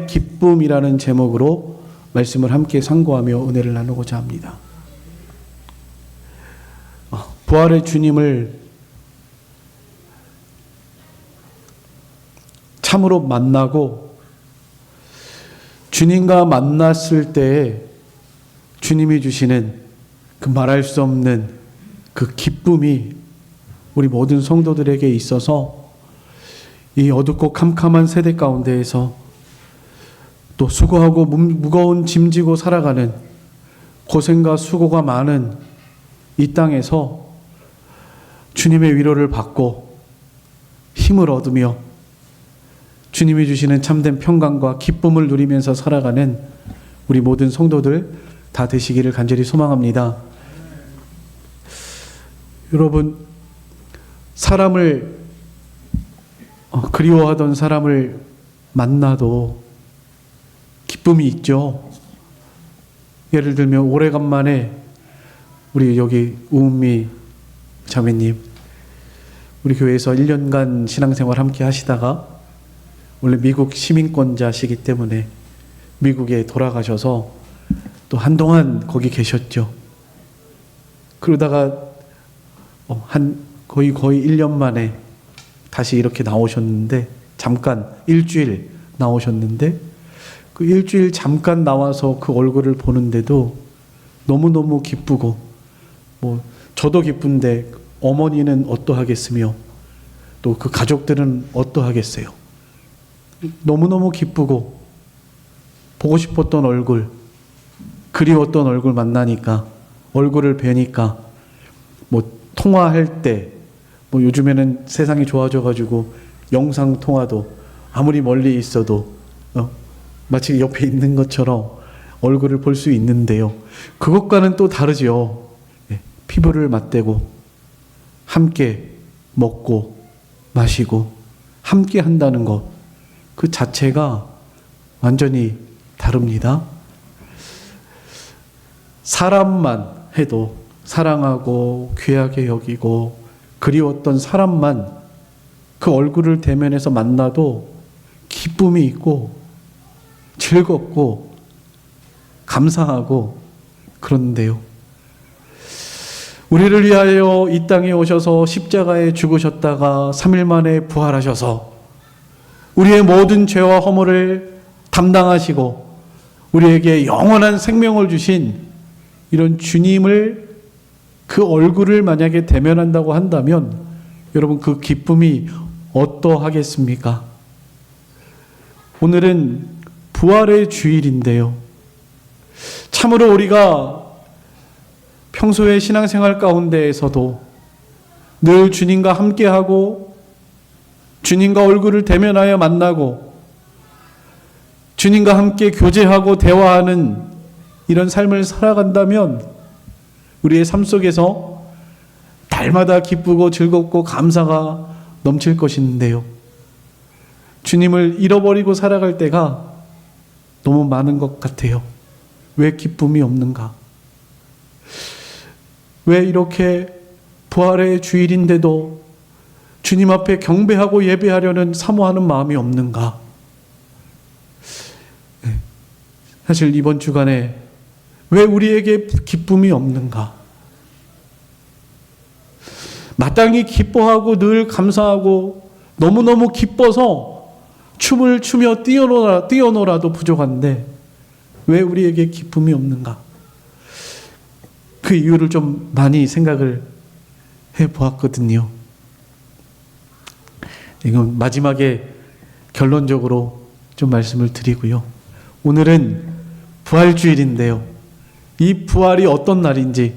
기쁨이라는 제목으로 말씀을 함께 상고하며 은혜를 나누고자 합니다. 부활의 주님을 참으로 만나고 주님과 만났을 때에 주님이 주시는 그 말할 수 없는 그 기쁨이 우리 모든 성도들에게 있어서 이 어둡고 캄캄한 세대 가운데에서 또 수고하고 무거운 짐 지고 살아가는 고생과 수고가 많은 이 땅에서 주님의 위로를 받고 힘을 얻으며 주님이 주시는 참된 평강과 기쁨을 누리면서 살아가는 우리 모든 성도들 다 되시기를 간절히 소망합니다. 여러분, 사람을 그리워하던 사람을 만나도 기쁨이 있죠. 예를 들면 오래간만에 우리 여기 우은미 자매님, 우리 교회에서 1년간 신앙생활 함께 하시다가 원래 미국 시민권자시기 때문에 미국에 돌아가셔서 또 한동안 거기 계셨죠. 그러다가 거의 1년 만에 다시 이렇게 나오셨는데, 잠깐 일주일 나오셨는데, 그 일주일 잠깐 나와서 그 얼굴을 보는데도 너무너무 기쁘고, 저도 기쁜데 어머니는 어떠하겠으며 또 그 가족들은 어떠하겠어요. 너무너무 기쁘고 보고 싶었던 얼굴, 그리웠던 얼굴 만나니까, 얼굴을 뵈니까, 통화할 때, 요즘에는 세상이 좋아져가지고 영상 통화도 아무리 멀리 있어도 마치 옆에 있는 것처럼 얼굴을 볼 수 있는데요. 그것과는 또 다르죠. 피부를 맞대고 함께 먹고 마시고 함께 한다는 것, 그 자체가 완전히 다릅니다. 사람만 해도 사랑하고 귀하게 여기고 그리웠던 사람만 그 얼굴을 대면해서 만나도 기쁨이 있고 즐겁고 감사하고 그런데요. 우리를 위하여 이 땅에 오셔서 십자가에 죽으셨다가 3일 만에 부활하셔서 우리의 모든 죄와 허물을 담당하시고 우리에게 영원한 생명을 주신 이런 주님을, 그 얼굴을 만약에 대면한다고 한다면 여러분, 그 기쁨이 어떠하겠습니까? 오늘은 부활의 주일인데요. 참으로 우리가 평소의 신앙생활 가운데에서도 늘 주님과 함께하고 주님과 얼굴을 대면하여 만나고 주님과 함께 교제하고 대화하는 이런 삶을 살아간다면 우리의 삶 속에서 날마다 기쁘고 즐겁고 감사가 넘칠 것인데요. 주님을 잃어버리고 살아갈 때가 너무 많은 것 같아요. 왜 기쁨이 없는가? 왜 이렇게 부활의 주일인데도 주님 앞에 경배하고 예배하려는 사모하는 마음이 없는가? 사실 이번 주간에 왜 우리에게 기쁨이 없는가? 마땅히 기뻐하고 늘 감사하고 너무너무 기뻐서 춤을 추며 뛰어놀아도 부족한데 왜 우리에게 기쁨이 없는가? 그 이유를 좀 많이 생각을 해보았거든요. 이건 마지막에 결론적으로 좀 말씀을 드리고요. 오늘은 부활주일인데요. 이 부활이 어떤 날인지,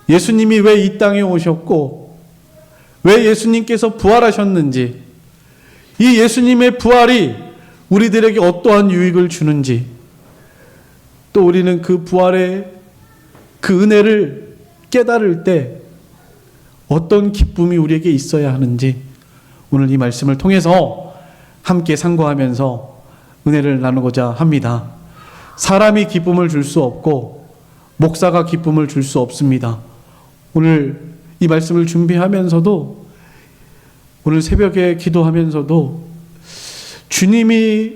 예수님이 왜 이 땅에 오셨고 왜 예수님께서 부활하셨는지, 이 예수님의 부활이 우리들에게 어떠한 유익을 주는지, 또 우리는 그 부활의 그 은혜를 깨달을 때 어떤 기쁨이 우리에게 있어야 하는지, 오늘 이 말씀을 통해서 함께 상고하면서 은혜를 나누고자 합니다. 사람이 기쁨을 줄 수 없고 목사가 기쁨을 줄 수 없습니다. 오늘 이 말씀을 준비하면서도, 오늘 새벽에 기도하면서도 주님이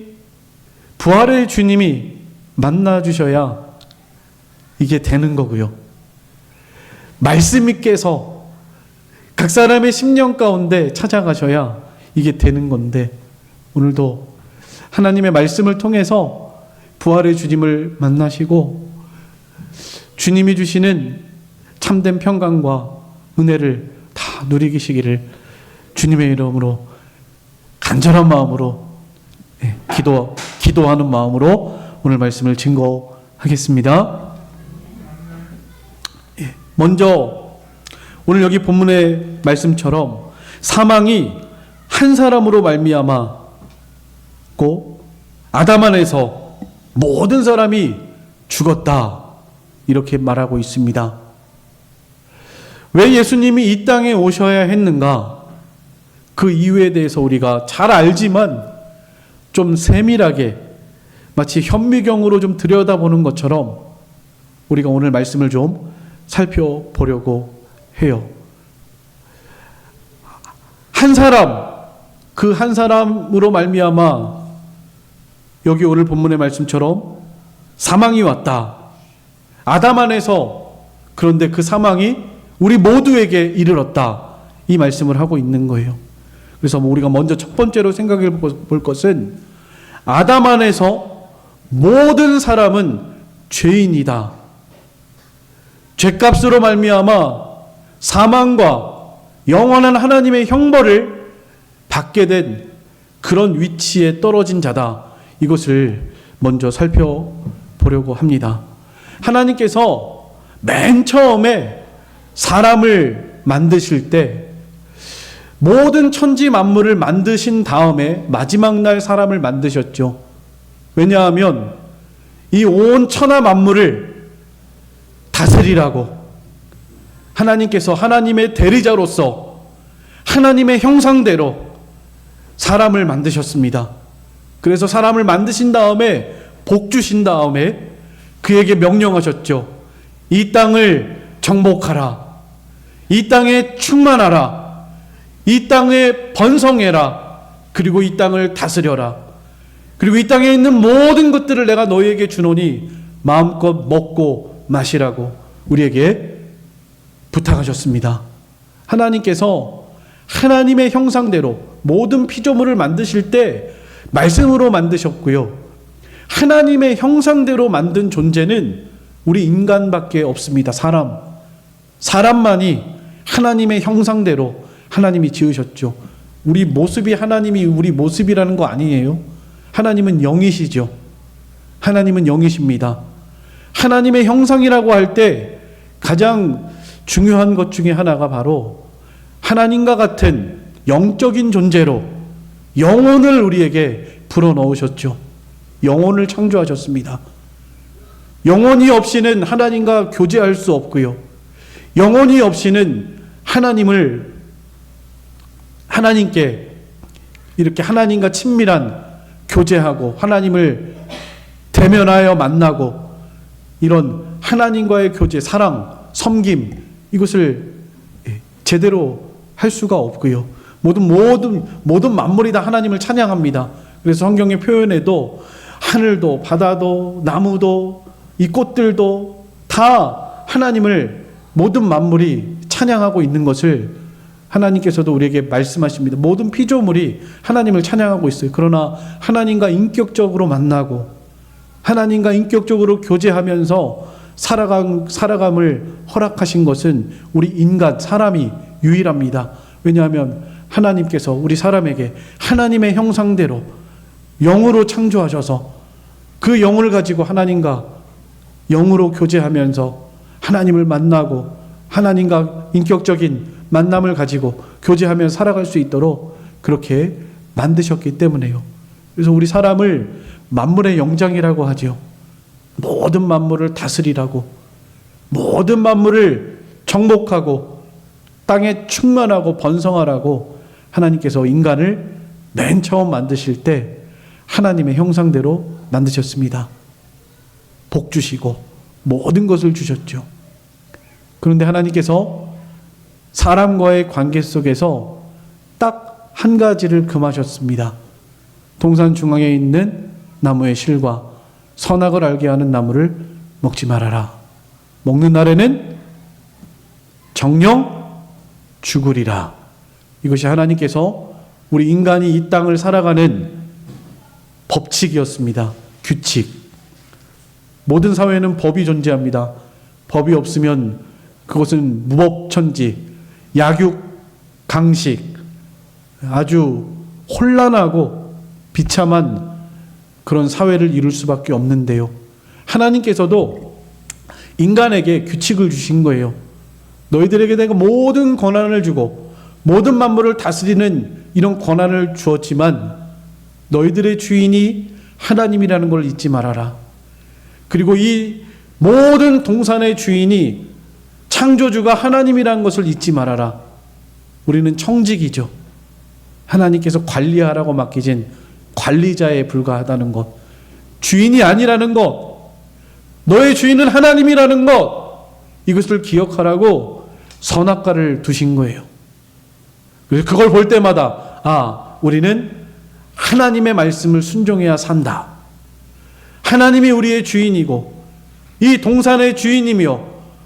부활의 주님이 만나주셔야 이게 되는 거고요. 말씀이 깨서 각 사람의 심령 가운데 찾아가셔야 이게 되는 건데, 오늘도 하나님의 말씀을 통해서 부활의 주님을 만나시고 주님이 주시는 참된 평강과 은혜를 다 누리시기를 주님의 이름으로 간절한 마음으로 기도하는 마음으로 오늘 말씀을 증거하겠습니다. 먼저 오늘 여기 본문의 말씀처럼 사망이 한 사람으로 말미암았고 아담 안에서 모든 사람이 죽었다, 이렇게 말하고 있습니다. 왜 예수님이 이 땅에 오셔야 했는가? 그 이유에 대해서 우리가 잘 알지만 좀 세밀하게 마치 현미경으로 좀 들여다보는 것처럼 우리가 오늘 말씀을 좀 살펴보려고 해요. 한 사람, 그 한 사람으로 말미암아 여기 오늘 본문의 말씀처럼 사망이 왔다. 아담 안에서, 그런데 그 사망이 우리 모두에게 이르렀다, 이 말씀을 하고 있는 거예요. 그래서 우리가 먼저 첫 번째로 생각해 볼 것은 아담 안에서 모든 사람은 죄인이다. 죄값으로 말미암아 사망과 영원한 하나님의 형벌을 받게 된 그런 위치에 떨어진 자다. 이것을 먼저 살펴보려고 합니다. 하나님께서 맨 처음에 사람을 만드실 때 모든 천지 만물을 만드신 다음에 마지막 날 사람을 만드셨죠. 왜냐하면 이 온 천하 만물을 다스리라고 하나님께서 하나님의 대리자로서 하나님의 형상대로 사람을 만드셨습니다. 그래서 사람을 만드신 다음에 복 주신 다음에 그에게 명령하셨죠. 이 땅을 정복하라. 이 땅에 충만하라. 이 땅에 번성해라. 그리고 이 땅을 다스려라. 그리고 이 땅에 있는 모든 것들을 내가 너희에게 주노니 마음껏 먹고 마시라고 우리에게 부탁하셨습니다. 하나님께서 하나님의 형상대로 모든 피조물을 만드실 때 말씀으로 만드셨고요. 하나님의 형상대로 만든 존재는 우리 인간밖에 없습니다. 사람만이 하나님의 형상대로 하나님이 지으셨죠. 우리 모습이 하나님이 우리 모습이라는 거 아니에요. 하나님은 영이시죠. 하나님은 영이십니다. 하나님의 형상이라고 할 때 가장 중요한 것 중에 하나가 바로 하나님과 같은 영적인 존재로 영혼을 우리에게 불어넣으셨죠. 영혼을 창조하셨습니다. 영혼이 없이는 하나님과 교제할 수 없고요. 영혼이 없이는 하나님께 이렇게 하나님과 친밀한 교제하고 하나님을 대면하여 만나고 이런 하나님과의 교제, 사랑, 섬김, 이것을 제대로 할 수가 없고요. 모든 만물이 다 하나님을 찬양합니다. 그래서 성경의 표현에도 하늘도 바다도 나무도 이 꽃들도 다 하나님을 모든 만물이 찬양하고 있는 것을 하나님께서도 우리에게 말씀하십니다. 모든 피조물이 하나님을 찬양하고 있어요. 그러나 하나님과 인격적으로 만나고 하나님과 인격적으로 교제하면서 살아감을 허락하신 것은 우리 인간, 사람이 유일합니다. 왜냐하면 하나님께서 우리 사람에게 하나님의 형상대로 영으로 창조하셔서 그 영을 가지고 하나님과 영으로 교제하면서 하나님을 만나고 하나님과 인격적인 만남을 가지고 교제하면서 살아갈 수 있도록 그렇게 만드셨기 때문에요. 그래서 우리 사람을 만물의 영장이라고 하죠. 모든 만물을 다스리라고, 모든 만물을 정복하고 땅에 충만하고 번성하라고 하나님께서 인간을 맨 처음 만드실 때 하나님의 형상대로 만드셨습니다. 복 주시고 모든 것을 주셨죠. 그런데 하나님께서 사람과의 관계 속에서 딱 한 가지를 금하셨습니다. 동산 중앙에 있는 나무의 실과 선악을 알게 하는 나무를 먹지 말아라. 먹는 날에는 정령 죽으리라. 이것이 하나님께서 우리 인간이 이 땅을 살아가는 법칙이었습니다. 규칙. 모든 사회에는 법이 존재합니다. 법이 없으면 그것은 무법천지, 약육강식, 아주 혼란하고 비참한 그런 사회를 이룰 수밖에 없는데요. 하나님께서도 인간에게 규칙을 주신 거예요. 너희들에게 내가 모든 권한을 주고 모든 만물을 다스리는 이런 권한을 주었지만 너희들의 주인이 하나님이라는 걸 잊지 말아라. 그리고 이 모든 동산의 주인이 창조주가 하나님이라는 것을 잊지 말아라. 우리는 청직이죠. 하나님께서 관리하라고 맡기신 관리자에 불과하다는 것. 주인이 아니라는 것. 너의 주인은 하나님이라는 것. 이것을 기억하라고 선악과를 두신 거예요. 그래서 그걸 볼 때마다 우리는 하나님의 말씀을 순종해야 산다. 하나님이 우리의 주인이고 이 동산의 주인이며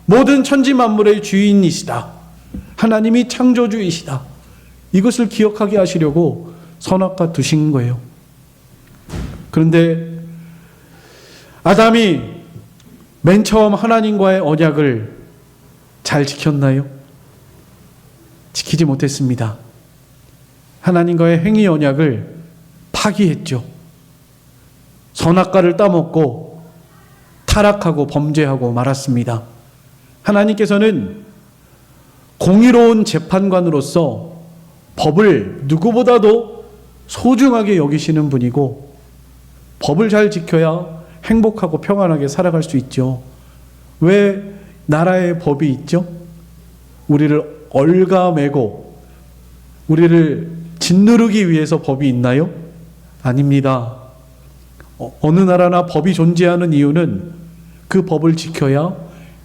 모든 천지 만물의 주인이시다. 하나님이 창조주이시다. 이것을 기억하게 하시려고 선악과 두신 거예요. 그런데 아담이 맨 처음 하나님과의 언약을 잘 지켰나요? 지키지 못했습니다. 하나님과의 행위 언약을 파기했죠. 선악과를 따먹고 타락하고 범죄하고 말았습니다. 하나님께서는 공의로운 재판관으로서 법을 누구보다도 소중하게 여기시는 분이고 법을 잘 지켜야 행복하고 평안하게 살아갈 수 있죠. 왜 나라에 법이 있죠? 우리를 얽어매고 우리를 짓누르기 위해서 법이 있나요? 아닙니다. 어느 나라나 법이 존재하는 이유는 그 법을 지켜야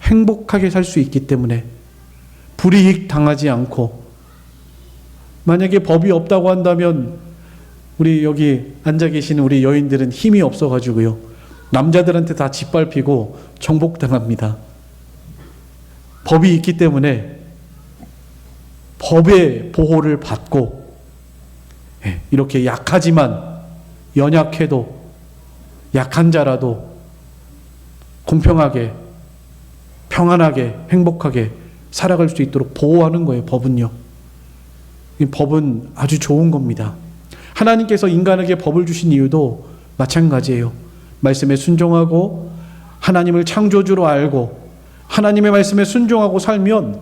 행복하게 살 수 있기 때문에 불이익 당하지 않고 만약에 법이 없다고 한다면 우리 여기 앉아 계시는 우리 여인들은 힘이 없어가지고요. 남자들한테 다 짓밟히고 정복당합니다. 법이 있기 때문에 법의 보호를 받고 이렇게 약하지만 연약해도 약한 자라도 공평하게 평안하게 행복하게 살아갈 수 있도록 보호하는 거예요. 법은요. 이 법은 아주 좋은 겁니다. 하나님께서 인간에게 법을 주신 이유도 마찬가지예요. 말씀에 순종하고 하나님을 창조주로 알고 하나님의 말씀에 순종하고 살면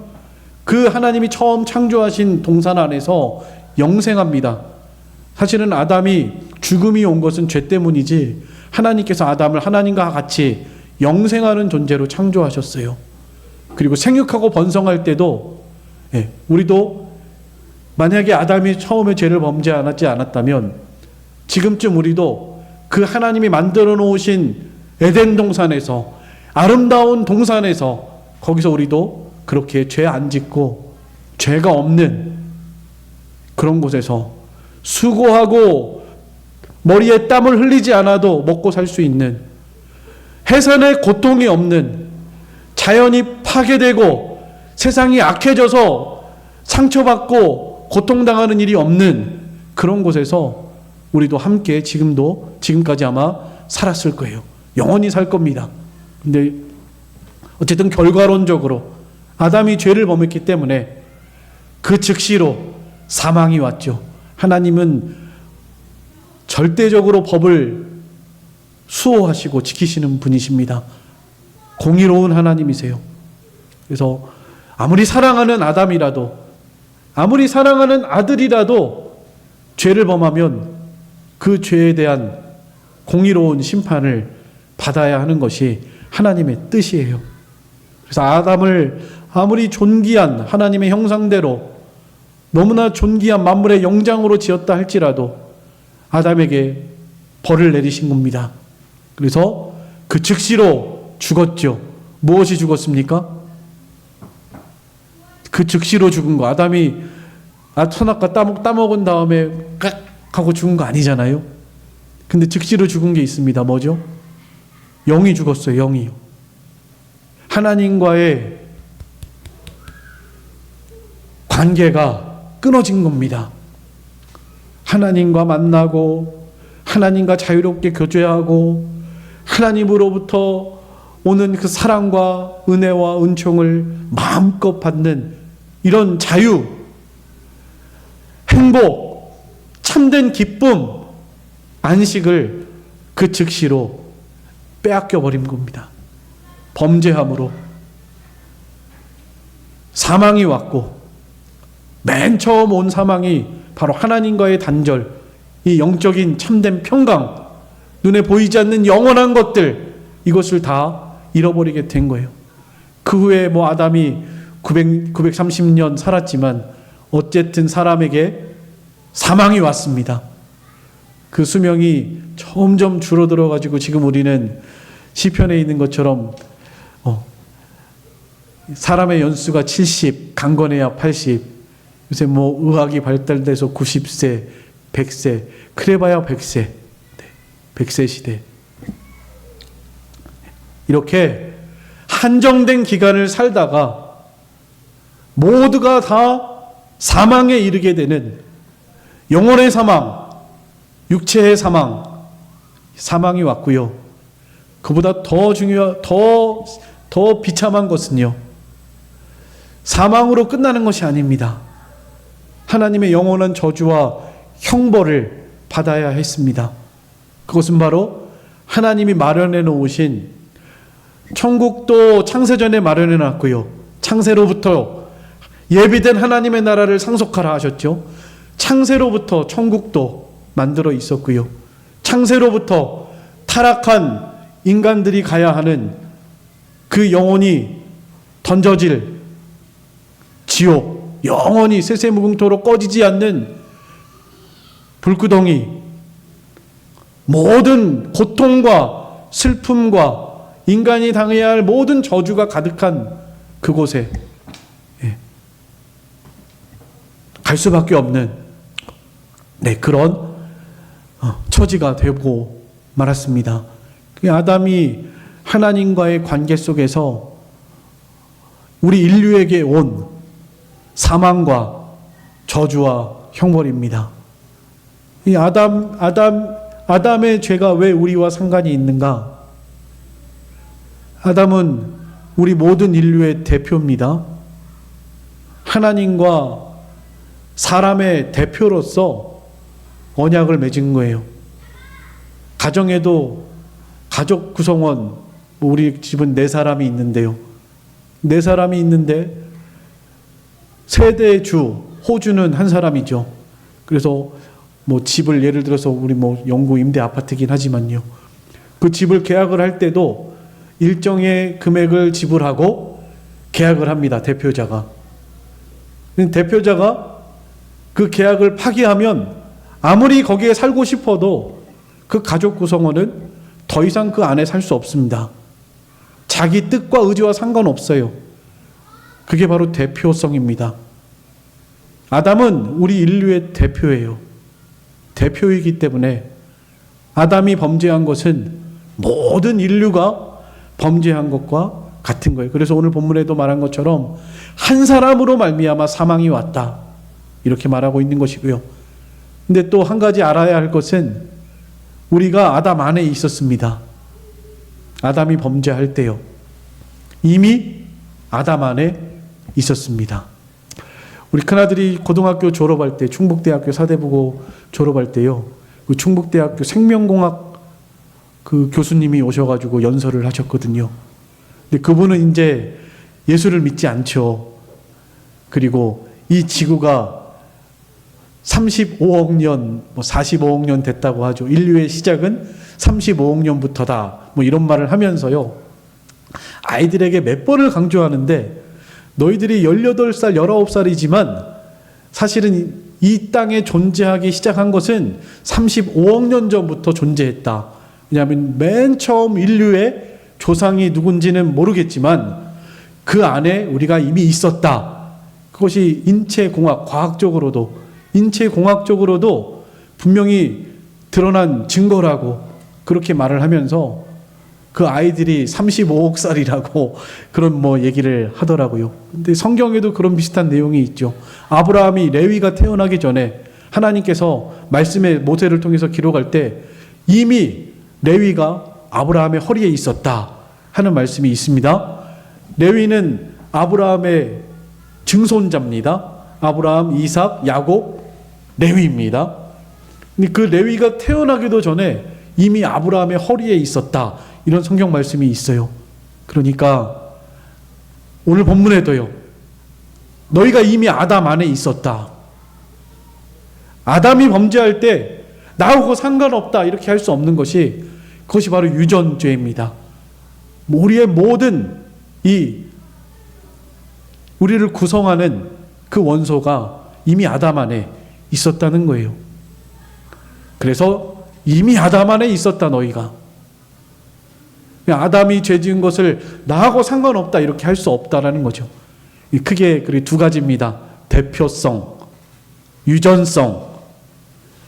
그 하나님이 처음 창조하신 동산 안에서 영생합니다. 사실은 아담이 죽음이 온 것은 죄 때문이지 하나님께서 아담을 하나님과 같이 영생하는 존재로 창조하셨어요. 그리고 생육하고 번성할 때도 우리도 만약에 아담이 처음에 죄를 범죄하지 않았다면 지금쯤 우리도 그 하나님이 만들어 놓으신 에덴 동산에서 아름다운 동산에서 거기서 우리도 그렇게 죄 안 짓고 죄가 없는 그런 곳에서 수고하고 머리에 땀을 흘리지 않아도 먹고 살 수 있는 해산의 고통이 없는 자연이 파괴되고 세상이 악해져서 상처받고 고통당하는 일이 없는 그런 곳에서 우리도 함께 지금까지 아마 살았을 거예요. 영원히 살 겁니다. 근데 어쨌든 결과론적으로 아담이 죄를 범했기 때문에 그 즉시로 사망이 왔죠. 하나님은 절대적으로 법을 수호하시고 지키시는 분이십니다. 공의로운 하나님이세요. 그래서 아무리 사랑하는 아담이라도 아무리 사랑하는 아들이라도 죄를 범하면 그 죄에 대한 공의로운 심판을 받아야 하는 것이 하나님의 뜻이에요. 그래서 아담을 아무리 존귀한 하나님의 형상대로 너무나 존귀한 만물의 영장으로 지었다 할지라도 아담에게 벌을 내리신 겁니다. 그래서 그 즉시로 죽었죠. 무엇이 죽었습니까? 그 즉시로 죽은 거. 아담이 선악과 따먹은 다음에 깍 하고 죽은 거 아니잖아요. 근데 즉시로 죽은 게 있습니다. 뭐죠? 영이 죽었어요. 영이요. 하나님과의 관계가 끊어진 겁니다. 하나님과 만나고 하나님과 자유롭게 교제하고 하나님으로부터 오는 그 사랑과 은혜와 은총을 마음껏 받는 이런 자유, 행복, 참된 기쁨, 안식을 그 즉시로 빼앗겨 버린 겁니다. 범죄함으로 사망이 왔고, 맨 처음 온 사망이 바로 하나님과의 단절, 이 영적인 참된 평강, 눈에 보이지 않는 영원한 것들, 이것을 다 잃어버리게 된 거예요. 그 후에 아담이 930년 살았지만 어쨌든 사람에게 사망이 왔습니다. 그 수명이 점점 줄어들어 가지고 지금 우리는 시편에 있는 것처럼 사람의 연수가 70, 강건해야 80, 요새 의학이 발달돼서 90세, 100세, 그래봐야 100세, 100세 시대. 이렇게 한정된 기간을 살다가 모두가 다 사망에 이르게 되는 영혼의 사망, 육체의 사망이 왔고요. 그보다 더 비참한 것은요, 사망으로 끝나는 것이 아닙니다. 하나님의 영원한 저주와 형벌을 받아야 했습니다. 그것은 바로 하나님이 마련해 놓으신, 천국도 창세전에 마련해 놨고요, 창세로부터 예비된 하나님의 나라를 상속하라 하셨죠. 창세로부터 천국도 만들어 있었고요, 창세로부터 타락한 인간들이 가야 하는 그 영원히 던져질 지옥, 영원히 세세무궁토록 꺼지지 않는 불구덩이, 모든 고통과 슬픔과 인간이 당해야 할 모든 저주가 가득한 그곳에 갈 수밖에 없는 그런 처지가 되고 말았습니다. 아담이 하나님과의 관계 속에서 우리 인류에게 온 사망과 저주와 형벌입니다. 이 아담의 죄가 왜 우리와 상관이 있는가? 아담은 우리 모든 인류의 대표입니다. 하나님과 사람의 대표로서 언약을 맺은 거예요. 가정에도 가족 구성원, 우리 집은 4사람이 있는데요. 4사람이 있는데 세대의 주, 호주는 한 사람이죠. 그래서 집을 예를 들어서 우리 영구 임대 아파트긴 하지만요, 그 집을 계약을 할 때도 일정의 금액을 지불하고 계약을 합니다. 대표자가 그 계약을 파기하면 아무리 거기에 살고 싶어도 그 가족 구성원은 더 이상 그 안에 살 수 없습니다. 자기 뜻과 의지와 상관없어요. 그게 바로 대표성입니다. 아담은 우리 인류의 대표예요. 대표이기 때문에 아담이 범죄한 것은 모든 인류가 범죄한 것과 같은 거예요. 그래서 오늘 본문에도 말한 것처럼 한 사람으로 말미암아 사망이 왔다, 이렇게 말하고 있는 것이고요. 근데 또 한 가지 알아야 할 것은 우리가 아담 안에 있었습니다. 아담이 범죄할 때요, 이미 아담 안에 있었습니다. 우리 큰아들이 고등학교 졸업할 때, 충북대학교 사대부고 졸업할 때요, 그 충북대학교 생명공학 그 교수님이 오셔가지고 연설을 하셨거든요. 근데 그분은 이제 예수를 믿지 않죠. 그리고 이 지구가 35억 년, 45억 년 됐다고 하죠. 인류의 시작은 35억 년부터다, 이런 말을 하면서요, 아이들에게 몇 번을 강조하는데, 너희들이 18살, 19살이지만 사실은 이 땅에 존재하기 시작한 것은 35억 년 전부터 존재했다. 왜냐하면 맨 처음 인류의 조상이 누군지는 모르겠지만 그 안에 우리가 이미 있었다. 그것이 인체공학적으로도 분명히 드러난 증거라고 그렇게 말을 하면서 그 아이들이 35억 살이라고 그런 얘기를 하더라고요. 근데 성경에도 그런 비슷한 내용이 있죠. 아브라함이 레위가 태어나기 전에 하나님께서 말씀에 모세를 통해서 기록할 때 이미 레위가 아브라함의 허리에 있었다 하는 말씀이 있습니다. 레위는 아브라함의 증손자입니다. 아브라함, 이삭, 야곱, 레위입니다. 근데 그 레위가 태어나기도 전에 이미 아브라함의 허리에 있었다. 이런 성경 말씀이 있어요. 그러니까 오늘 본문에도요. 너희가 이미 아담 안에 있었다. 아담이 범죄할 때 나하고 상관없다 이렇게 할 수 없는 것이 그것이 바로 유전죄입니다. 우리의 모든 우리를 구성하는 그 원소가 이미 아담 안에 있었다는 거예요. 그래서 이미 아담 안에 있었다 너희가. 아담이 죄 지은 것을 나하고 상관없다 이렇게 할 수 없다라는 거죠. 크게 두 가지입니다. 대표성, 유전성.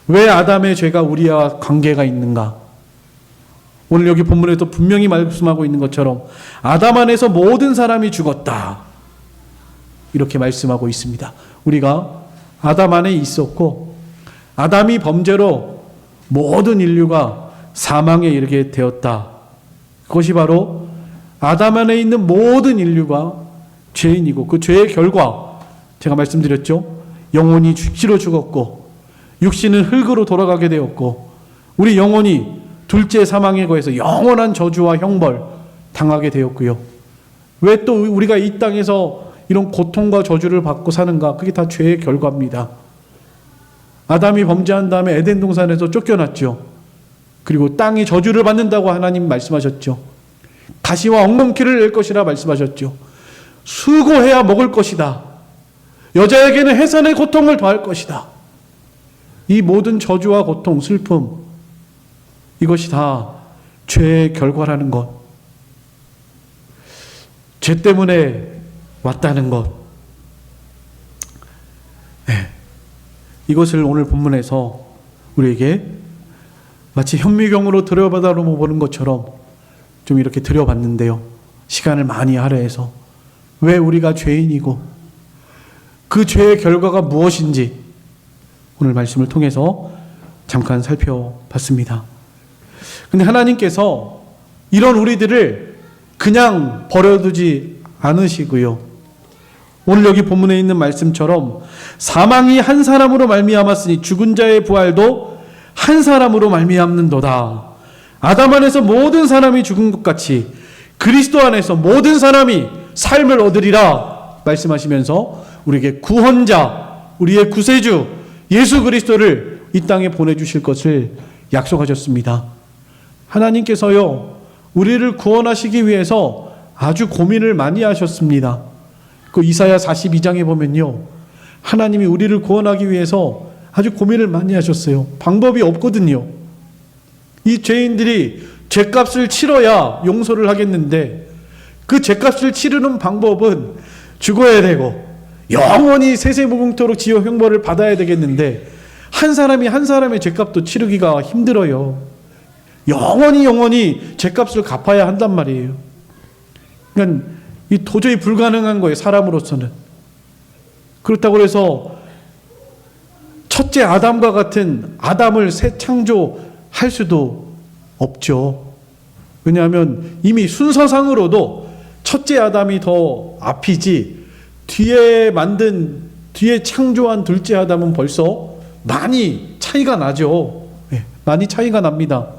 왜 아담의 죄가 우리와 관계가 있는가? 오늘 여기 본문에도 분명히 말씀하고 있는 것처럼 아담 안에서 모든 사람이 죽었다. 이렇게 말씀하고 있습니다. 우리가 아담 안에 있었고 아담이 범죄로 모든 인류가 사망에 이르게 되었다. 그것이 바로 아담 안에 있는 모든 인류가 죄인이고 그 죄의 결과 제가 말씀드렸죠. 영혼이 죽시로 죽었고 육신은 흙으로 돌아가게 되었고 우리 영혼이 둘째 사망에 거해서 영원한 저주와 형벌 당하게 되었고요. 왜 또 우리가 이 땅에서 이런 고통과 저주를 받고 사는가? 그게 다 죄의 결과입니다. 아담이 범죄한 다음에 에덴 동산에서 쫓겨났죠. 그리고 땅이 저주를 받는다고 하나님 말씀하셨죠. 가시와 엉겅퀴를 낼 것이라 말씀하셨죠. 수고해야 먹을 것이다. 여자에게는 해산의 고통을 더할 것이다. 이 모든 저주와 고통, 슬픔 이것이 다 죄의 결과라는 것. 죄 때문에 왔다는 것. 이것을 오늘 본문에서 우리에게 마치 현미경으로 들여다보는 것처럼 좀 이렇게 들여봤는데요. 시간을 많이 할애해서 왜 우리가 죄인이고 그 죄의 결과가 무엇인지 오늘 말씀을 통해서 잠깐 살펴봤습니다. 근데 하나님께서 이런 우리들을 그냥 버려두지 않으시고요. 오늘 여기 본문에 있는 말씀처럼 사망이 한 사람으로 말미암았으니 죽은 자의 부활도 한 사람으로 말미암는도다. 아담 안에서 모든 사람이 죽은 것 같이 그리스도 안에서 모든 사람이 삶을 얻으리라 말씀하시면서 우리에게 구원자, 우리의 구세주 예수 그리스도를 이 땅에 보내주실 것을 약속하셨습니다. 하나님께서요 우리를 구원하시기 위해서 아주 고민을 많이 하셨습니다. 그 이사야 42장에 보면요 하나님이 우리를 구원하기 위해서 아주 고민을 많이 하셨어요. 방법이 없거든요. 이 죄인들이 죄값을 치러야 용서를 하겠는데 그 죄값을 치르는 방법은 죽어야 되고 영원히 세세무궁토록 지옥 형벌을 받아야 되겠는데 한 사람이 한 사람의 죄값도 치르기가 힘들어요. 영원히 죄값을 갚아야 한단 말이에요. 그러니까 이 도저히 불가능한 거예요. 사람으로서는. 그렇다고 해서 첫째 아담과 같은 아담을 새 창조할 수도 없죠. 왜냐하면 이미 순서상으로도 첫째 아담이 더 앞이지 뒤에 창조한 둘째 아담은 벌써 많이 차이가 나죠. 많이 차이가 납니다.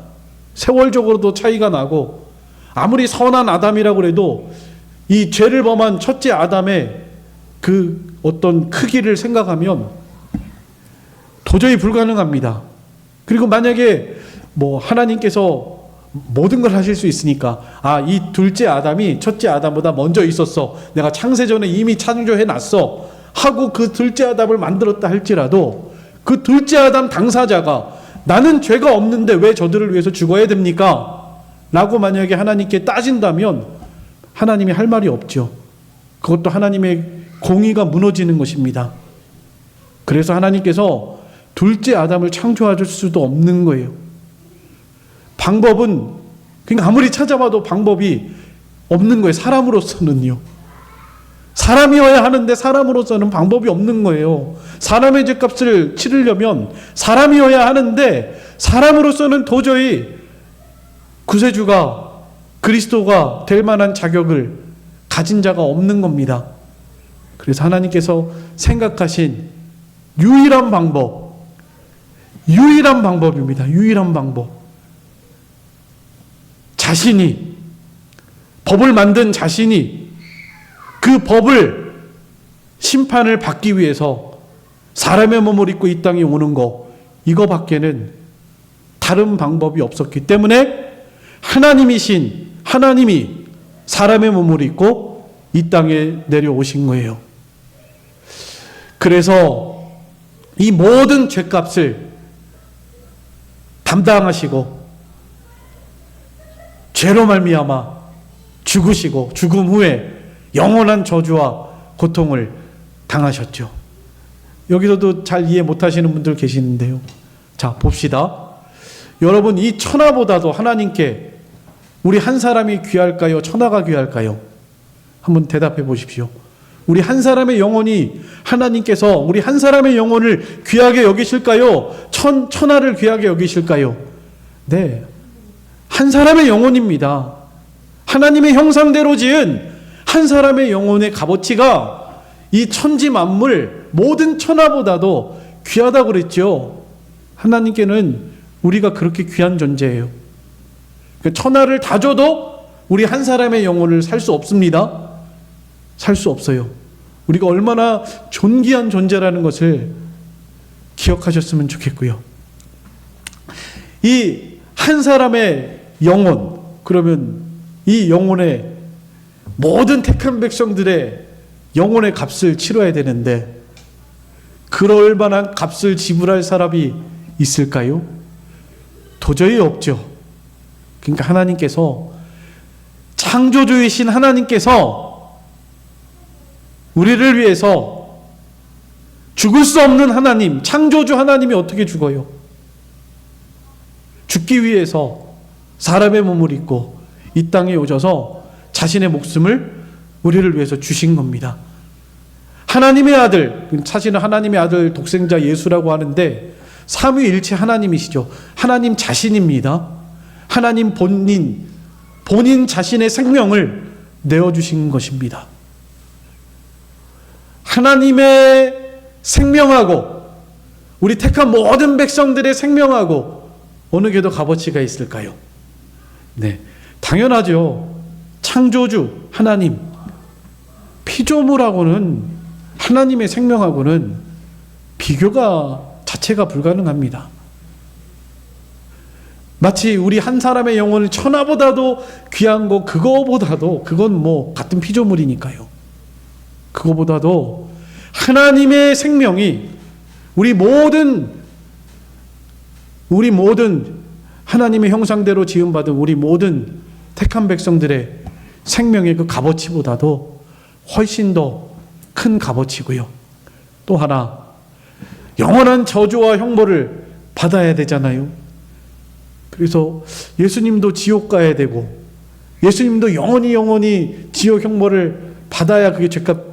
세월적으로도 차이가 나고 아무리 선한 아담이라고 해도 이 죄를 범한 첫째 아담의 그 어떤 크기를 생각하면 도저히 불가능합니다. 그리고 만약에 하나님께서 모든 걸 하실 수 있으니까 이 둘째 아담이 첫째 아담보다 먼저 있었어. 내가 창세전에 이미 창조해놨어. 하고 그 둘째 아담을 만들었다 할지라도 그 둘째 아담 당사자가 나는 죄가 없는데 왜 저들을 위해서 죽어야 됩니까? 라고 만약에 하나님께 따진다면 하나님이 할 말이 없죠. 그것도 하나님의 공의가 무너지는 것입니다. 그래서 하나님께서 둘째 아담을 창조할 수도 없는 거예요. 방법은 그러니까 아무리 찾아봐도 방법이 없는 거예요. 사람으로서는요. 사람이어야 하는데 사람으로서는 방법이 없는 거예요. 사람의 죄값을 치르려면 사람이어야 하는데 사람으로서는 도저히 구세주가 그리스도가 될 만한 자격을 가진 자가 없는 겁니다. 그래서 하나님께서 생각하신 유일한 방법입니다. 유일한 방법. 자신이, 법을 만든 자신이 그 법을 심판을 받기 위해서 사람의 몸을 입고 이 땅에 오는 거, 이거밖에는 다른 방법이 없었기 때문에 하나님이 사람의 몸을 입고 이 땅에 내려오신 거예요. 그래서 이 모든 죄값을 담당하시고 죄로 말미암아 죽으시고 죽음 후에 영원한 저주와 고통을 당하셨죠. 여기서도 잘 이해 못하시는 분들 계시는데요. 자, 봅시다. 여러분, 이 천하보다도 하나님께 우리 한 사람이 귀할까요? 천하가 귀할까요? 한번 대답해 보십시오. 우리 한 사람의 영혼이 하나님께서 우리 한 사람의 영혼을 귀하게 여기실까요? 천하를 귀하게 여기실까요? 네, 한 사람의 영혼입니다. 하나님의 형상대로 지은 한 사람의 영혼의 값어치가 이 천지 만물 모든 천하보다도 귀하다고 그랬죠. 하나님께는 우리가 그렇게 귀한 존재예요. 천하를 다 줘도 우리 한 사람의 영혼을 살 수 없습니다. 살 수 없어요. 우리가 얼마나 존귀한 존재라는 것을 기억하셨으면 좋겠고요. 이 한 사람의 영혼, 그러면 이 영혼의 모든 택한 백성들의 영혼의 값을 치러야 되는데 그럴 만한 값을 지불할 사람이 있을까요? 도저히 없죠. 그러니까 하나님께서, 창조주이신 하나님께서 우리를 위해서 죽을 수 없는 하나님, 창조주 하나님이 어떻게 죽어요? 죽기 위해서 사람의 몸을 입고 이 땅에 오셔서 자신의 목숨을 우리를 위해서 주신 겁니다. 하나님의 아들, 사실은 하나님의 아들 독생자 예수라고 하는데 삼위일체 하나님이시죠. 하나님 자신입니다. 하나님 본인 자신의 생명을 내어주신 것입니다. 하나님의 생명하고 우리 택한 모든 백성들의 생명하고 어느 게 더 값어치가 있을까요? 네, 당연하죠. 창조주 하나님, 피조물하고는, 하나님의 생명하고는 비교가 자체가 불가능합니다. 마치 우리 한 사람의 영혼을 천하보다도 귀한 거, 그건 뭐 같은 피조물이니까요. 그거보다도 하나님의 생명이 우리 모든 하나님의 형상대로 지음받은 우리 모든 택한 백성들의 생명의 그 값어치보다도 훨씬 더 큰 값어치고요. 또 하나, 영원한 저주와 형벌을 받아야 되잖아요. 그래서 예수님도 지옥 가야 되고 예수님도 영원히 지옥 형벌을 받아야 그게 죄값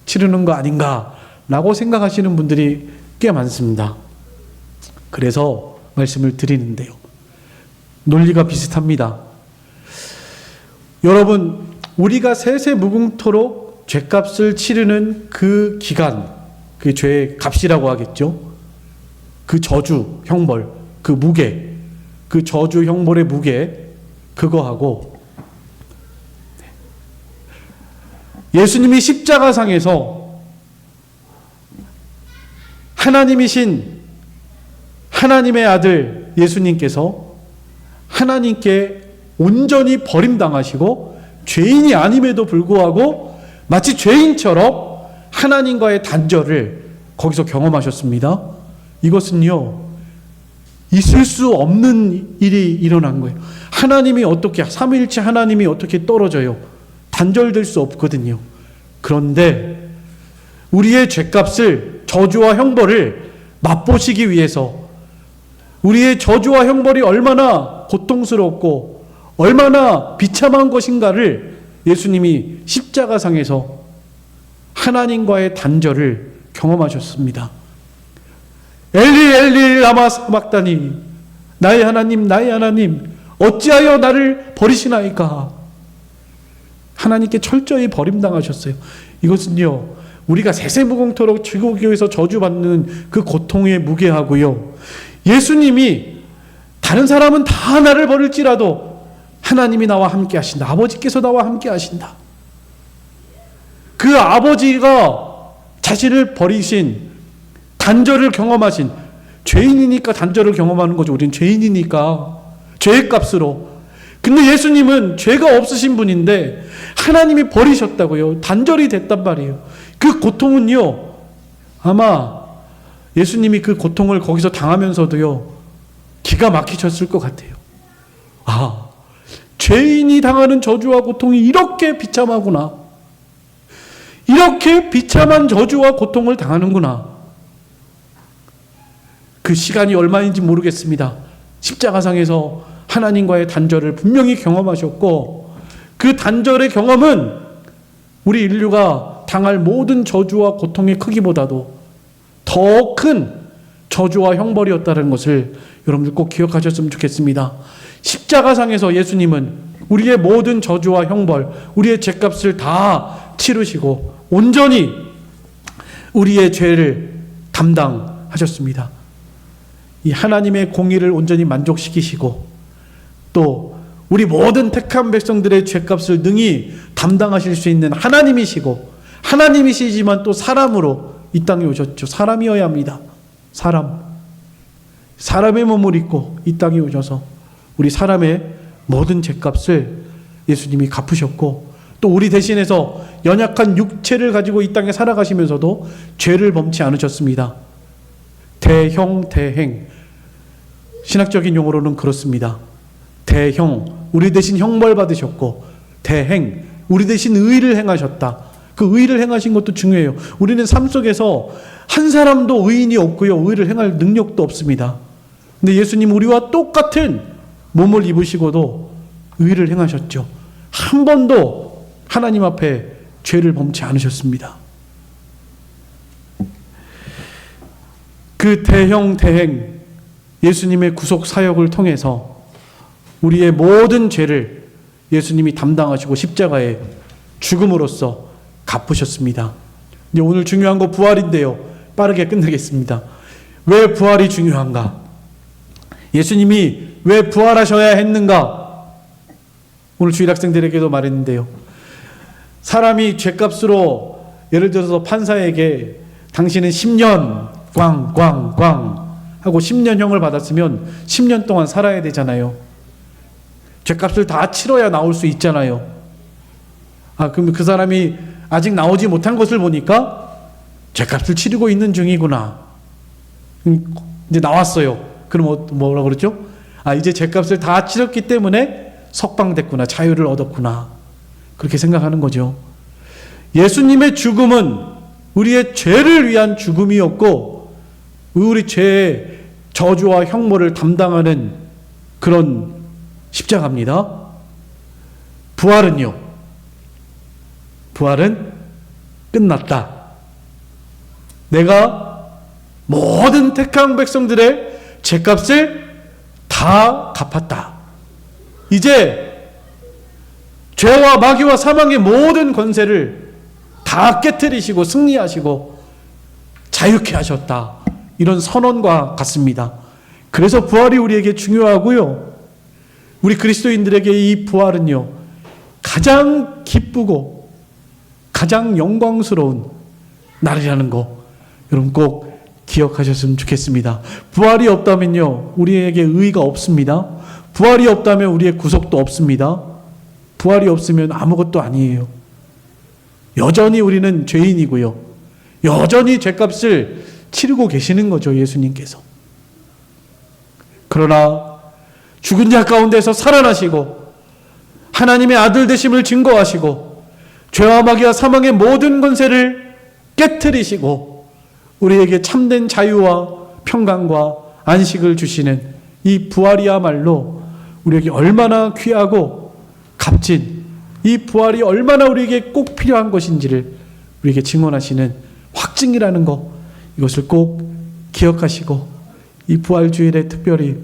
치르는 거 아닌가라고 생각하시는 분들이 꽤 많습니다. 그래서 말씀을 드리는데요. 논리가 비슷합니다. 여러분, 우리가 세세무궁토록 죄값을 치르는 그 기간, 그게 죄의 값이라고 하겠죠. 그 저주, 형벌, 그 무게, 그 저주, 형벌의 무게, 그거하고 예수님이 십자가상에서 하나님이신 하나님의 아들 예수님께서 하나님께 온전히 버림당하시고 죄인이 아님에도 불구하고 마치 죄인처럼 하나님과의 단절을 거기서 경험하셨습니다. 이것은요, 있을 수 없는 일이 일어난 거예요. 하나님이 어떻게, 삼위일체 하나님이 어떻게 떨어져요? 단절될 수 없거든요. 그런데 우리의 죄값을, 저주와 형벌을 맛보시기 위해서 우리의 저주와 형벌이 얼마나 고통스럽고 얼마나 비참한 것인가를 예수님이 십자가상에서 하나님과의 단절을 경험하셨습니다. 엘리 엘리 라마 사박다니, 나의 하나님 나의 하나님 어찌하여 나를 버리시나이까. 하나님께 철저히 버림당하셨어요. 이것은요, 우리가 세세무공토록 지구교에서 저주받는 그 고통에 무게하고요, 예수님이 다른 사람은 다 나를 버릴지라도 하나님이 나와 함께 하신다. 아버지께서 나와 함께 하신다. 그 아버지가 자신을 버리신, 단절을 경험하신, 죄인이니까 단절을 경험하는 거죠. 우리는 죄인이니까 죄의 값으로. 근데 예수님은 죄가 없으신 분인데 하나님이 버리셨다고요. 단절이 됐단 말이에요. 그 고통은요, 아마 예수님이 그 고통을 거기서 당하면서도요, 기가 막히셨을 것 같아요. 아, 죄인이 당하는 저주와 고통이 이렇게 비참하구나. 이렇게 비참한 저주와 고통을 당하는구나. 그 시간이 얼마인지 모르겠습니다. 십자가상에서 하나님과의 단절을 분명히 경험하셨고, 그 단절의 경험은 우리 인류가 당할 모든 저주와 고통의 크기보다도 더 큰 저주와 형벌이었다는 것을 여러분들 꼭 기억하셨으면 좋겠습니다. 십자가상에서 예수님은 우리의 모든 저주와 형벌, 우리의 죄값을 다 치르시고 온전히 우리의 죄를 담당하셨습니다. 이 하나님의 공의를 온전히 만족시키시고 또 우리 모든 택한 백성들의 죄값을 능히 담당하실 수 있는 하나님이시고, 하나님이시지만 또 사람으로 이 땅에 오셨죠. 사람이어야 합니다. 사람의 몸을 입고 이 땅에 오셔서 우리 사람의 모든 죄값을 예수님이 갚으셨고, 또 우리 대신해서 연약한 육체를 가지고 이 땅에 살아가시면서도 죄를 범치 않으셨습니다. 대형, 대행. 신학적인 용어로는 그렇습니다. 대형, 우리 대신 형벌 받으셨고, 대행, 우리 대신 의를 행하셨다. 그 의를 행하신 것도 중요해요. 우리는 삶 속에서 한 사람도 의인이 없고요, 의를 행할 능력도 없습니다. 근데 예수님 우리와 똑같은 몸을 입으시고도 의를 행하셨죠. 한 번도 하나님 앞에 죄를 범치 않으셨습니다. 그 대형 대행 예수님의 구속 사역을 통해서 우리의 모든 죄를 예수님이 담당하시고 십자가에 죽음으로써 갚으셨습니다. 이제 오늘 중요한 거 부활인데요. 빠르게 끝내겠습니다. 왜 부활이 중요한가? 예수님이 왜 부활하셔야 했는가? 오늘 주일학생들에게도 말했는데요. 사람이 죄값으로 예를 들어서 판사에게 당신은 10년 꽝꽝꽝 하고 10년형을 받았으면 10년 동안 살아야 되잖아요. 죄값을 다 치러야 나올 수 있잖아요. 그럼 그 사람이 아직 나오지 못한 것을 보니까 죄값을 치르고 있는 중이구나. 이제 나왔어요. 그럼 뭐라고 그러죠? 이제 죄값을 다 치렀기 때문에 석방됐구나. 자유를 얻었구나. 그렇게 생각하는 거죠. 예수님의 죽음은 우리의 죄를 위한 죽음이었고, 우리 죄의 저주와 형벌을 담당하는 그런 십자가입니다. 부활은요? 부활은 끝났다. 내가 모든 택한 백성들의 죄값을 다 갚았다. 이제 죄와 마귀와 사망의 모든 권세를 다 깨트리시고 승리하시고 자유케 하셨다. 이런 선언과 같습니다. 그래서 부활이 우리에게 중요하고요. 우리 그리스도인들에게 이 부활은요, 가장 기쁘고 가장 영광스러운 날이라는 거 여러분 꼭 기억하셨으면 좋겠습니다. 부활이 없다면요, 우리에게 의의가 없습니다. 부활이 없다면 우리의 구속도 없습니다. 부활이 없으면 아무것도 아니에요. 여전히 우리는 죄인이고요, 여전히 죄값을 치르고 계시는 거죠, 예수님께서. 그러나 죽은 자 가운데서 살아나시고 하나님의 아들 되심을 증거하시고 죄와 마귀와 사망의 모든 권세를 깨트리시고 우리에게 참된 자유와 평강과 안식을 주시는 이 부활이야말로 우리에게 얼마나 귀하고 값진, 이 부활이 얼마나 우리에게 꼭 필요한 것인지를 우리에게 증언하시는 확증이라는 것, 이것을 꼭 기억하시고, 이 부활주일에 특별히,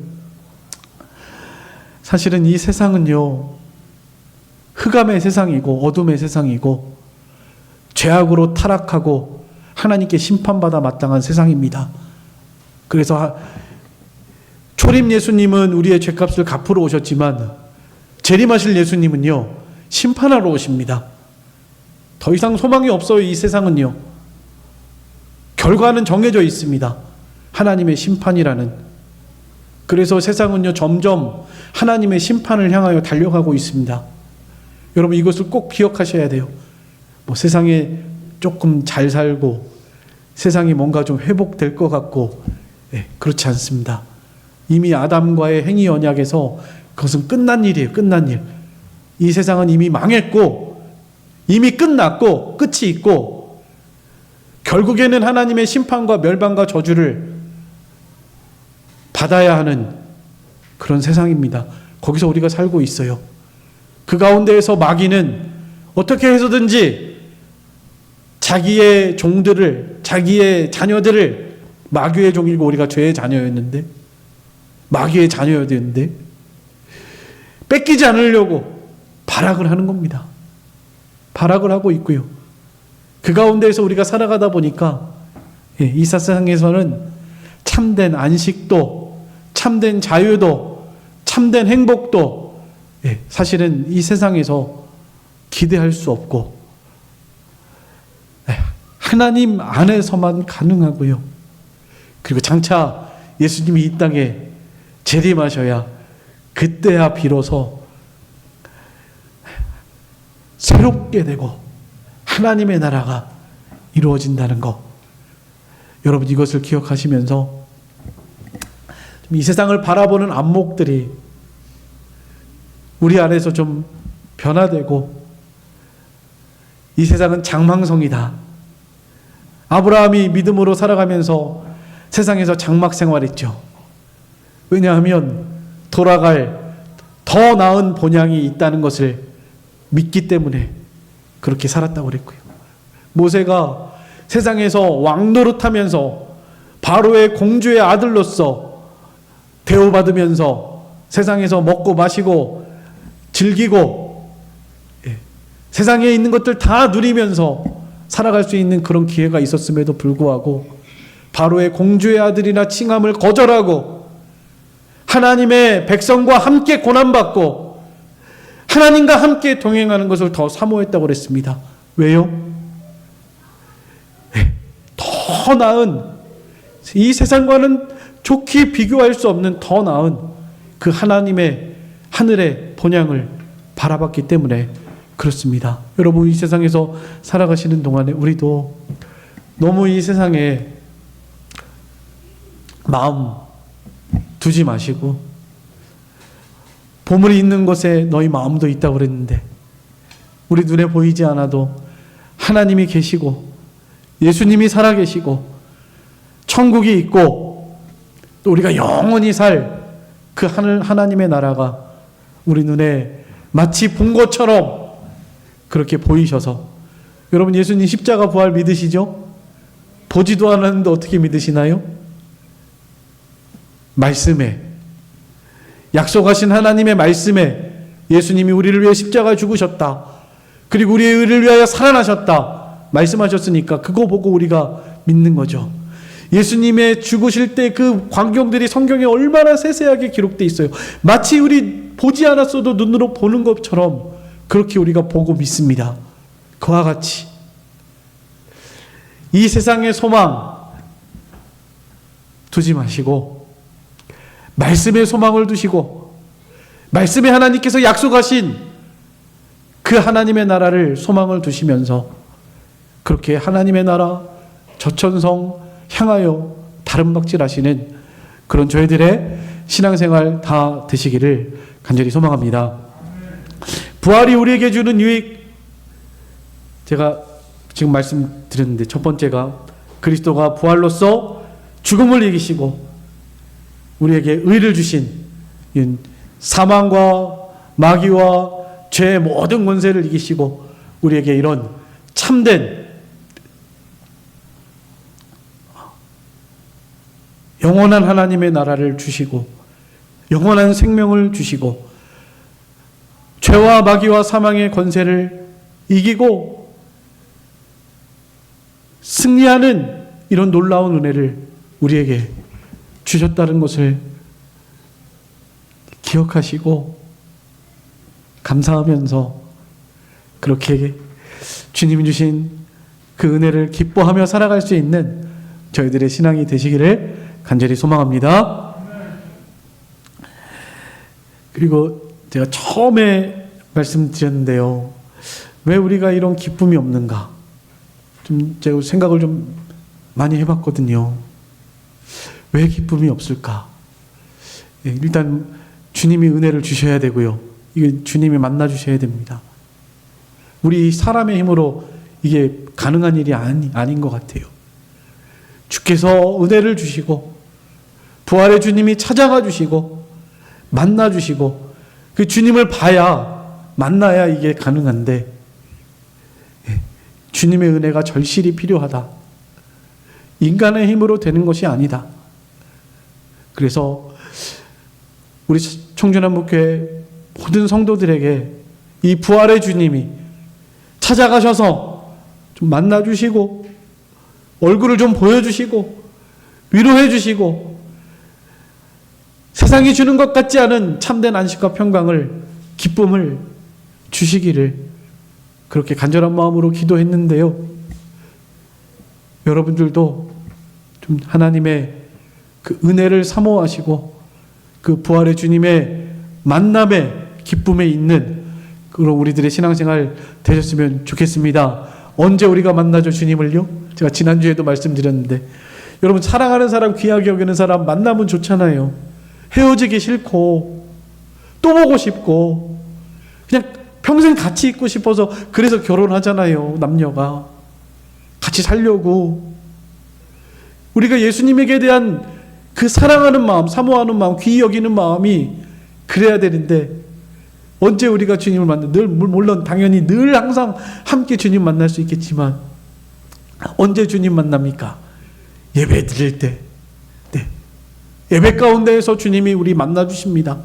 사실은 이 세상은요, 흑암의 세상이고 어둠의 세상이고 죄악으로 타락하고 하나님께 심판받아 마땅한 세상입니다. 그래서 초림 예수님은 우리의 죄값을 갚으러 오셨지만 재림하실 예수님은요, 심판하러 오십니다. 더 이상 소망이 없어요. 이 세상은요, 결과는 정해져 있습니다. 하나님의 심판이라는. 그래서 세상은요, 점점 하나님의 심판을 향하여 달려가고 있습니다. 여러분, 이것을 꼭 기억하셔야 돼요. 뭐 세상에 조금 잘 살고 세상이 뭔가 좀 회복될 것 같고, 그렇지 않습니다. 이미 아담과의 행위 언약에서 그것은 끝난 일이에요. 끝난 일. 이 세상은 이미 망했고 이미 끝났고 끝이 있고 결국에는 하나님의 심판과 멸망과 저주를 받아야 하는 그런 세상입니다. 거기서 우리가 살고 있어요. 그 가운데에서 마귀는 어떻게 해서든지 자기의 종들을, 자기의 자녀들을, 마귀의 종이고 우리가 죄의 자녀였는데, 마귀의 자녀였는데 뺏기지 않으려고 발악을 하는 겁니다. 발악을 하고 있고요. 그 가운데에서 우리가 살아가다 보니까 이 세상에서는 참된 안식도, 참된 자유도, 참된 행복도 사실은 이 세상에서 기대할 수 없고 하나님 안에서만 가능하고요. 그리고 장차 예수님이 이 땅에 재림하셔야 그때야 비로소 새롭게 되고 하나님의 나라가 이루어진다는 것, 여러분 이것을 기억하시면서 이 세상을 바라보는 안목들이 우리 안에서 좀 변화되고, 이 세상은 장망성이다. 아브라함이 믿음으로 살아가면서 세상에서 장막 생활했죠. 왜냐하면 돌아갈 더 나은 본향이 있다는 것을 믿기 때문에 그렇게 살았다고 그랬고요. 모세가 세상에서 왕노릇하면서 바로의 공주의 아들로서 대우받으면서 세상에서 먹고 마시고 즐기고 세상에 있는 것들 다 누리면서 살아갈 수 있는 그런 기회가 있었음에도 불구하고 바로의 공주의 아들이나 칭함을 거절하고 하나님의 백성과 함께 고난받고 하나님과 함께 동행하는 것을 더 사모했다고 그랬습니다. 왜요? 더 나은, 이 세상과는 좋게 비교할 수 없는 더 나은 그 하나님의 하늘의 본향을 바라봤기 때문에 그렇습니다. 여러분, 이 세상에서 살아가시는 동안에 우리도 너무 이 세상에 마음 두지 마시고, 보물이 있는 곳에 너희 마음도 있다고 그랬는데 우리 눈에 보이지 않아도 하나님이 계시고 예수님이 살아계시고 천국이 있고 또 우리가 영원히 살 그 하나님의 나라가 우리 눈에 마치 본 것처럼 그렇게 보이셔서, 여러분 예수님 십자가 부활 믿으시죠? 보지도 않았는데 어떻게 믿으시나요? 말씀에, 약속하신 하나님의 말씀에 예수님이 우리를 위해 십자가 죽으셨다, 그리고 우리의 의를 위하여 살아나셨다 말씀하셨으니까 그거 보고 우리가 믿는 거죠. 예수님의 죽으실 때 그 광경들이 성경에 얼마나 세세하게 기록되어 있어요. 마치 우리 보지 않았어도 눈으로 보는 것처럼 그렇게 우리가 보고 믿습니다. 그와 같이 이 세상의 소망 두지 마시고 말씀의 소망을 두시고 말씀에 하나님께서 약속하신 그 하나님의 나라를 소망을 두시면서 그렇게 하나님의 나라 저천성 향하여 다름박질하시는 그런 저희들의 신앙생활 다 되시기를 간절히 소망합니다. 부활이 우리에게 주는 유익, 제가 지금 말씀드렸는데 첫 번째가 그리스도가 부활로서 죽음을 이기시고 우리에게 의를 주신 사망과 마귀와 죄의 모든 권세를 이기시고 우리에게 이런 참된 영원한 하나님의 나라를 주시고 영원한 생명을 주시고 죄와 마귀와 사망의 권세를 이기고 승리하는 이런 놀라운 은혜를 우리에게 주셨다는 것을 기억하시고 감사하면서 그렇게 주님이 주신 그 은혜를 기뻐하며 살아갈 수 있는 저희들의 신앙이 되시기를 간절히 소망합니다. 그리고 제가 처음에 말씀드렸는데요. 왜 우리가 이런 기쁨이 없는가? 제가 생각을 좀 많이 해봤거든요. 왜 기쁨이 없을까? 일단 주님이 은혜를 주셔야 되고요. 이게 주님이 만나 주셔야 됩니다. 우리 사람의 힘으로 이게 가능한 일이 아닌 것 같아요. 주께서 은혜를 주시고 부활의 주님이 찾아가 주시고 만나 주시고 그 주님을 봐야 만나야 이게 가능한데 주님의 은혜가 절실히 필요하다. 인간의 힘으로 되는 것이 아니다. 그래서 우리 청주남북교회 모든 성도들에게 이 부활의 주님이 찾아가셔서 좀 만나주시고 얼굴을 좀 보여주시고 위로해 주시고 세상이 주는 것 같지 않은 참된 안식과 평강을 기쁨을 주시기를 그렇게 간절한 마음으로 기도했는데요. 여러분들도 좀 하나님의 그 은혜를 사모하시고 그 부활의 주님의 만남의 기쁨에 있는 그런 우리들의 신앙생활 되셨으면 좋겠습니다. 언제 우리가 만나죠, 주님을요? 제가 지난주에도 말씀드렸는데 여러분 사랑하는 사람, 귀하게 여기는 사람 만나면 좋잖아요. 헤어지기 싫고 또 보고 싶고 그냥 평생 같이 있고 싶어서 그래서 결혼하잖아요. 남녀가 같이 살려고. 우리가 예수님에게 대한 그 사랑하는 마음, 사모하는 마음, 귀히 여기는 마음이 그래야 되는데 언제 우리가 주님을 만나? 늘 물론 당연히 늘 항상 함께 주님 만날 수 있겠지만 언제 주님 만납니까? 예배 드릴 때. 네. 예배 가운데에서 주님이 우리 만나 주십니다.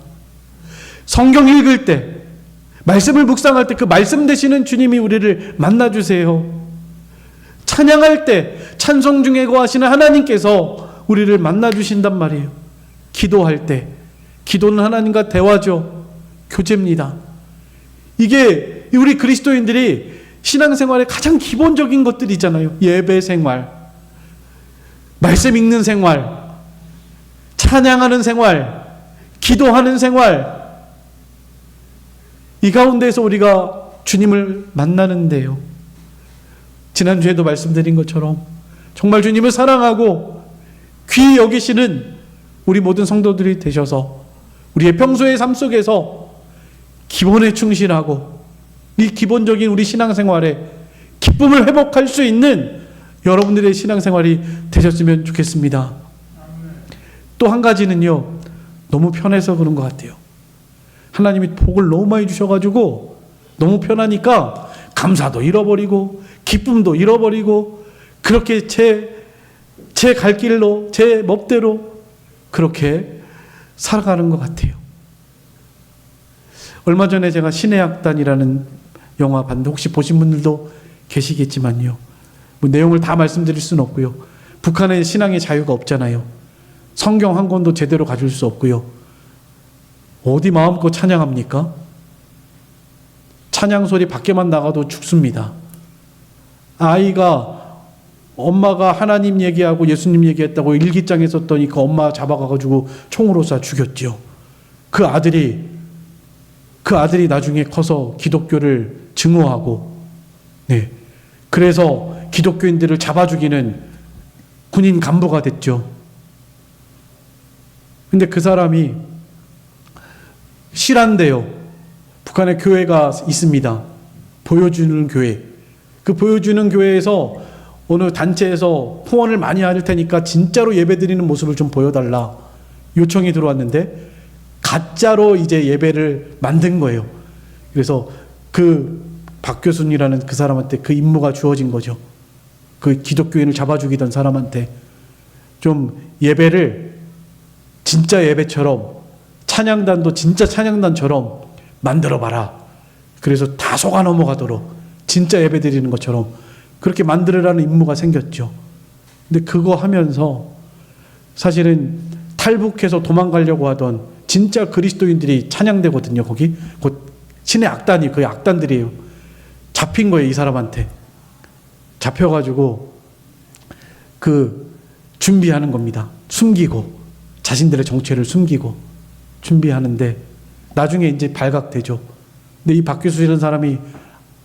성경 읽을 때, 말씀을 묵상할 때 그 말씀 되시는 주님이 우리를 만나 주세요. 찬양할 때 찬송 중에 거하시는 하나님께서 우리를 만나 주신단 말이에요. 기도할 때, 기도는 하나님과 대화죠. 교제입니다. 이게 우리 그리스도인들이 신앙생활의 가장 기본적인 것들이잖아요. 예배 생활, 말씀 읽는 생활, 찬양하는 생활, 기도하는 생활. 이 가운데에서 우리가 주님을 만나는데요. 지난주에도 말씀드린 것처럼 정말 주님을 사랑하고 귀히 여기시는 우리 모든 성도들이 되셔서 우리의 평소의 삶 속에서 기본에 충실하고 이 기본적인 우리 신앙생활에 기쁨을 회복할 수 있는 여러분들의 신앙생활이 되셨으면 좋겠습니다. 또 한 가지는요, 너무 편해서 그런 것 같아요. 하나님이 복을 너무 많이 주셔가지고 너무 편하니까 감사도 잃어버리고 기쁨도 잃어버리고 그렇게 제 갈 길로 제 멋대로 그렇게 살아가는 것 같아요. 얼마 전에 제가 신의 악단이라는 영화 봤는데 혹시 보신 분들도 계시겠지만요. 뭐 내용을 다 말씀드릴 수는 없고요. 북한의 신앙의 자유가 없잖아요. 성경 한 권도 제대로 가질 수 없고요. 어디 마음껏 찬양합니까? 찬양 소리 밖에만 나가도 죽습니다. 아이가 엄마가 하나님 얘기하고 예수님 얘기했다고 일기장에 썼더니 그 엄마 잡아가지고 총으로 쏴 죽였죠. 그 아들이 나중에 커서 기독교를 증오하고, 네. 그래서 기독교인들을 잡아 죽이는 군인 간부가 됐죠. 근데 그 사람이 실한데요. 북한에 교회가 있습니다. 보여주는 교회. 그 보여주는 교회에서 어느 단체에서 후원을 많이 할 테니까 진짜로 예배드리는 모습을 좀 보여달라 요청이 들어왔는데 가짜로 이제 예배를 만든 거예요. 그래서 그 박교순이라는 그 사람한테 그 임무가 주어진 거죠. 그 기독교인을 잡아 죽이던 사람한테 좀 예배를 진짜 예배처럼, 찬양단도 진짜 찬양단처럼 만들어 봐라. 그래서 다 속아 넘어가도록 진짜 예배 드리는 것처럼 그렇게 만들으라는 임무가 생겼죠. 근데 그거 하면서 사실은 탈북해서 도망가려고 하던 진짜 그리스도인들이 찬양되거든요. 거기 곧 신의 악단이, 거의 악단들이에요. 잡힌 거예요. 이 사람한테 잡혀가지고 그 준비하는 겁니다. 숨기고, 자신들의 정체를 숨기고 준비하는데 나중에 이제 발각되죠. 근데 이 박규수라는 사람이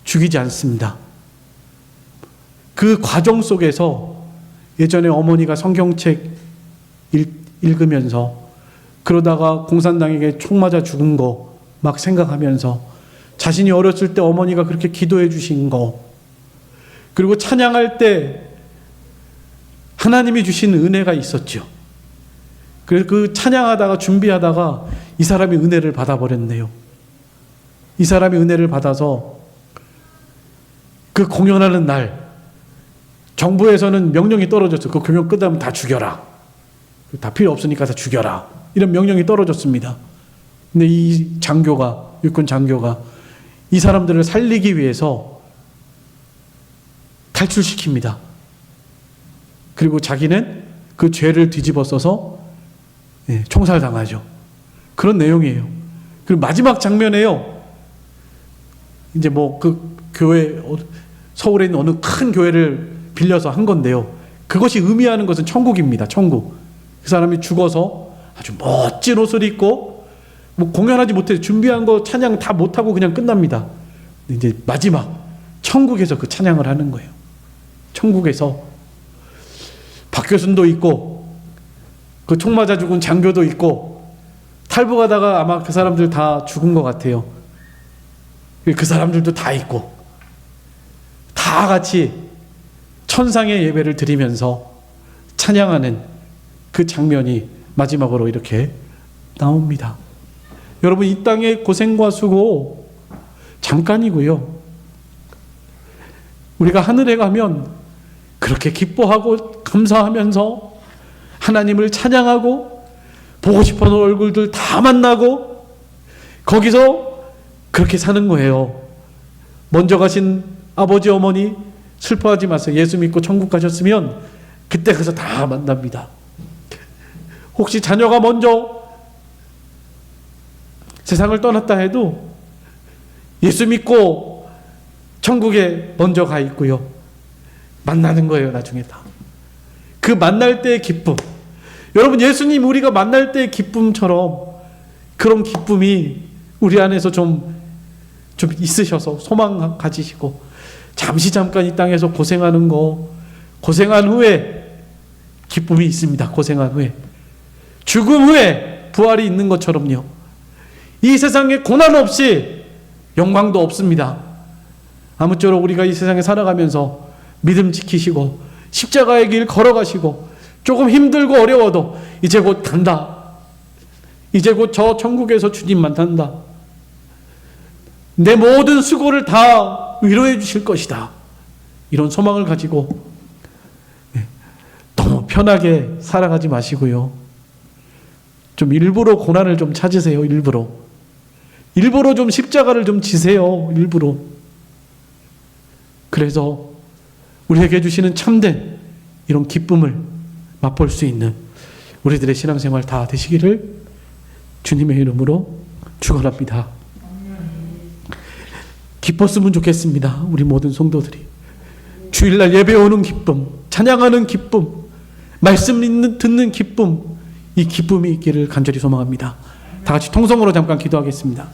죽이지 않습니다. 그 과정 속에서 예전에 어머니가 성경책 읽으면서 그러다가 공산당에게 총 맞아 죽은 거 막 생각하면서 자신이 어렸을 때 어머니가 그렇게 기도해 주신 거, 그리고 찬양할 때 하나님이 주신 은혜가 있었죠. 그래서 그 찬양하다가 준비하다가 이 사람이 은혜를 받아버렸네요. 이 사람이 은혜를 받아서 그 공연하는 날 정부에서는 명령이 떨어졌어요. 그 공연 끝나면 다 죽여라. 다 필요 없으니까 다 죽여라. 이런 명령이 떨어졌습니다. 근데 이 장교가, 육군 장교가 이 사람들을 살리기 위해서 탈출시킵니다. 그리고 자기는 그 죄를 뒤집어 써서 총살당하죠. 그런 내용이에요. 그리고 마지막 장면에요. 이제 뭐 그 교회, 서울에 있는 어느 큰 교회를 빌려서 한 건데요. 그것이 의미하는 것은 천국입니다. 천국. 그 사람이 죽어서 아주 멋진 옷을 입고 뭐 공연하지 못해 준비한 거 찬양 다 못하고 그냥 끝납니다. 이제 마지막 천국에서 그 찬양을 하는 거예요. 천국에서 박교순도 있고 그 총 맞아 죽은 장교도 있고 탈북하다가 아마 그 사람들 다 죽은 것 같아요. 그 사람들도 다 있고 다 같이 천상의 예배를 드리면서 찬양하는 그 장면이 마지막으로 이렇게 나옵니다. 여러분, 이 땅의 고생과 수고 잠깐이고요. 우리가 하늘에 가면 그렇게 기뻐하고 감사하면서 하나님을 찬양하고 보고 싶어하는 얼굴들 다 만나고 거기서 그렇게 사는 거예요. 먼저 가신 아버지 어머니 슬퍼하지 마세요. 예수 믿고 천국 가셨으면 그때 가서 다 만납니다. 혹시 자녀가 먼저 세상을 떠났다 해도 예수 믿고 천국에 먼저 가 있고요. 만나는 거예요. 나중에 다. 그 만날 때의 기쁨. 여러분, 예수님 우리가 만날 때의 기쁨처럼 그런 기쁨이 우리 안에서 좀 있으셔서 소망 가지시고 잠깐 이 땅에서 고생하는 거, 고생한 후에 기쁨이 있습니다. 고생한 후에. 죽음 후에 부활이 있는 것처럼요. 이 세상에 고난 없이 영광도 없습니다. 아무쪼록 우리가 이 세상에 살아가면서 믿음 지키시고 십자가의 길 걸어가시고 조금 힘들고 어려워도 이제 곧 간다. 이제 곧 저 천국에서 주님 만난다. 내 모든 수고를 다 위로해 주실 것이다. 이런 소망을 가지고 너무 편하게 살아가지 마시고요. 좀 일부러 고난을 좀 찾으세요. 일부러 좀 십자가를 좀 지세요. 일부러. 그래서 우리에게 주시는 참된 이런 기쁨을 맛볼 수 있는 우리들의 신앙생활 다 되시기를 주님의 이름으로 축원합니다. 기뻤으면 좋겠습니다. 우리 모든 성도들이 주일날 예배 오는 기쁨, 찬양하는 기쁨, 말씀 듣는 기쁨, 이 기쁨이 있기를 간절히 소망합니다. 다 같이 통성으로 잠깐 기도하겠습니다.